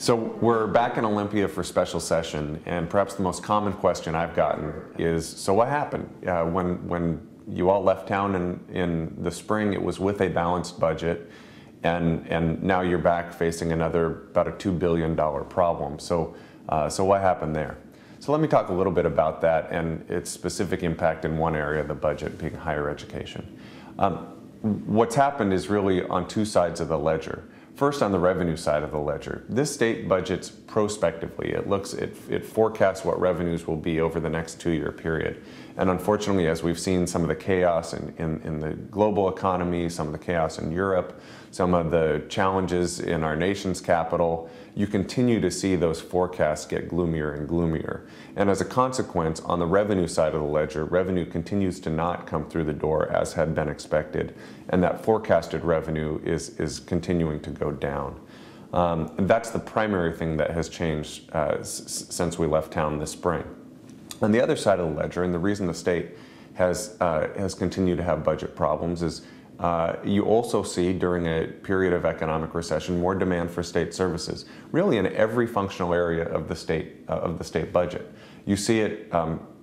So we're back in Olympia for special session, and perhaps the most common question I've gotten is, so what happened? When you all left town in the spring, it was with a balanced budget, and now you're back facing about a $2 billion problem. So what happened there? So let me talk a little bit about that and its specific impact in one area of the budget, being higher education. What's happened is really on two sides of the ledger. First, on the revenue side of the ledger, this state budgets prospectively. It forecasts what revenues will be over the next 2-year period. And unfortunately, as we've seen some of the chaos in the global economy, some of the chaos in Europe, some of the challenges in our nation's capital, you continue to see those forecasts get gloomier and gloomier. And as a consequence, on the revenue side of the ledger, revenue continues to not come through the door as had been expected. And that forecasted revenue is continuing to go down. And that's the primary thing that has changed since we left town this spring. On the other side of the ledger, and the reason the state has continued to have budget problems is you also see during a period of economic recession more demand for state services, really in every functional area of the state budget. You see it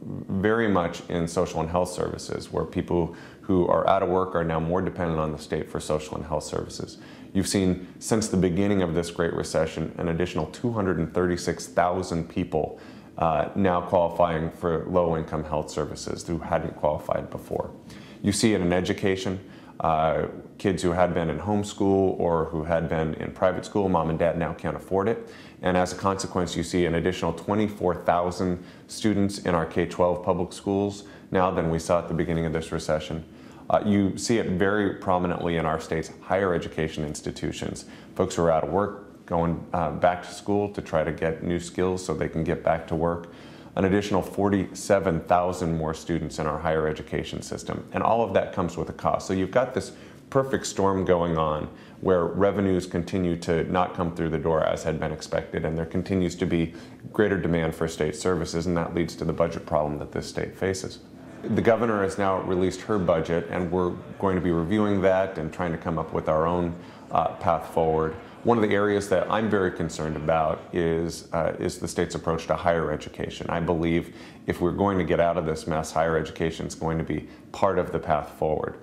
very much in social and health services, where people who are out of work are now more dependent on the state for social and health services. You've seen, since the beginning of this Great Recession, an additional 236,000 people now qualifying for low-income health services who hadn't qualified before. You see it in education. Kids who had been in homeschool or who had been in private school, mom and dad now can't afford it. And as a consequence, you see an additional 24,000 students in our K-12 public schools now than we saw at the beginning of this recession. You see it very prominently in our state's higher education institutions. Folks who are out of work going back to school to try to get new skills so they can get back to work. An additional 47,000 more students in our higher education system. And all of that comes with a cost. So you've got this perfect storm going on where revenues continue to not come through the door as had been expected, and there continues to be greater demand for state services, and that leads to the budget problem that this state faces. The governor has now released her budget, and we're going to be reviewing that and trying to come up with our own path forward. One of the areas that I'm very concerned about is the state's approach to higher education. I believe if we're going to get out of this mess, higher education is going to be part of the path forward.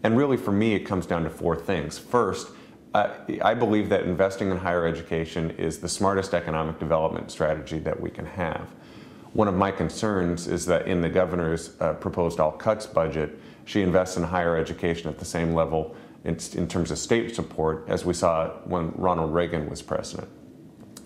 And really, for me, it comes down to 4 things. First, I believe that investing in higher education is the smartest economic development strategy that we can have. One of my concerns is that in the governor's proposed all-cuts budget, she invests in higher education at the same level in terms of state support as we saw when Ronald Reagan was president.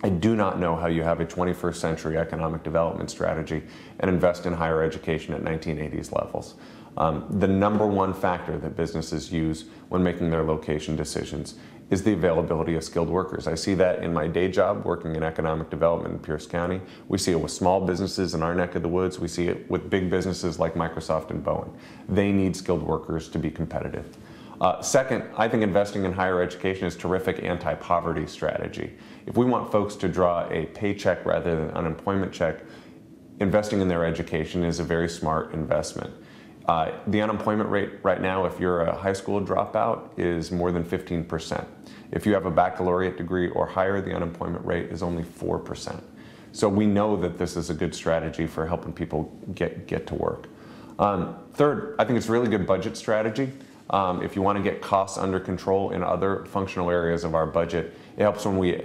I do not know how you have a 21st century economic development strategy and invest in higher education at 1980s levels. The number one factor that businesses use when making their location decisions is the availability of skilled workers. I see that in my day job working in economic development in Pierce County. We see it with small businesses in our neck of the woods. We see it with big businesses like Microsoft and Boeing. They need skilled workers to be competitive. Second, I think investing in higher education is a terrific anti-poverty strategy. If we want folks to draw a paycheck rather than an unemployment check, investing in their education is a very smart investment. The unemployment rate right now, if you're a high school dropout, is more than 15%. If you have a baccalaureate degree or higher, the unemployment rate is only 4%. So we know that this is a good strategy for helping people get to work. Third, I think it's a really good budget strategy. If you want to get costs under control in other functional areas of our budget, it helps when we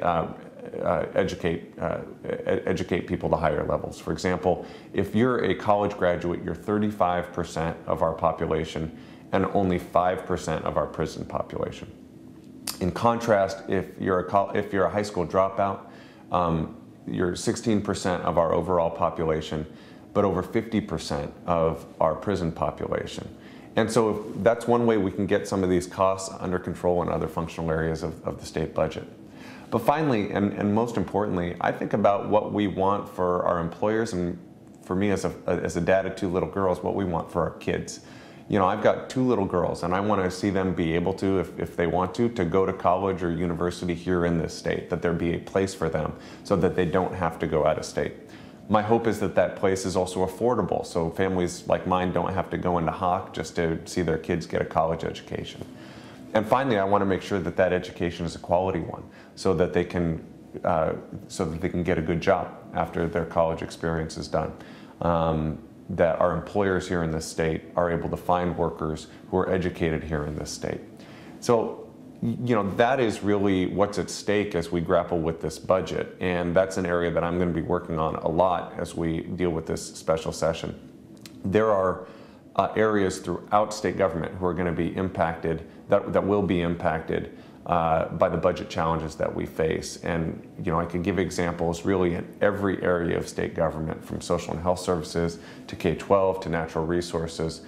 educate people to higher levels. For example, if you're a college graduate, you're 35% of our population and only 5% of our prison population. In contrast, if you're a high school dropout, you're 16% of our overall population, but over 50% of our prison population. And so that's one way we can get some of these costs under control in other functional areas of the state budget. But finally, and most importantly, I think about what we want for our employers, and for me as a dad of 2 little girls, what we want for our kids. You know, I've got 2 little girls, and I want to see them be able to, if they want to go to college or university here in this state, that there be a place for them so that they don't have to go out of state. My hope is that that place is also affordable, so families like mine don't have to go into hock just to see their kids get a college education. And finally, I want to make sure that that education is a quality one, so that they can so that they can get a good job after their college experience is done. That our employers here in this state are able to find workers who are educated here in this state. So, that is really what's at stake as we grapple with this budget. And that's an area that I'm going to be working on a lot as we deal with this special session. There are areas throughout state government who are going to be impacted, that will be impacted by the budget challenges that we face. And I can give examples really in every area of state government, from social and health services to K-12 to natural resources,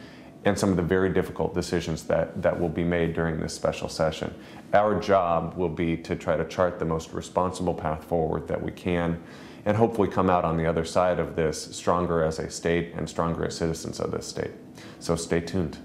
and some of the very difficult decisions that will be made during this special session. Our job will be to try to chart the most responsible path forward that we can, and hopefully come out on the other side of this stronger as a state and stronger as citizens of this state. So stay tuned.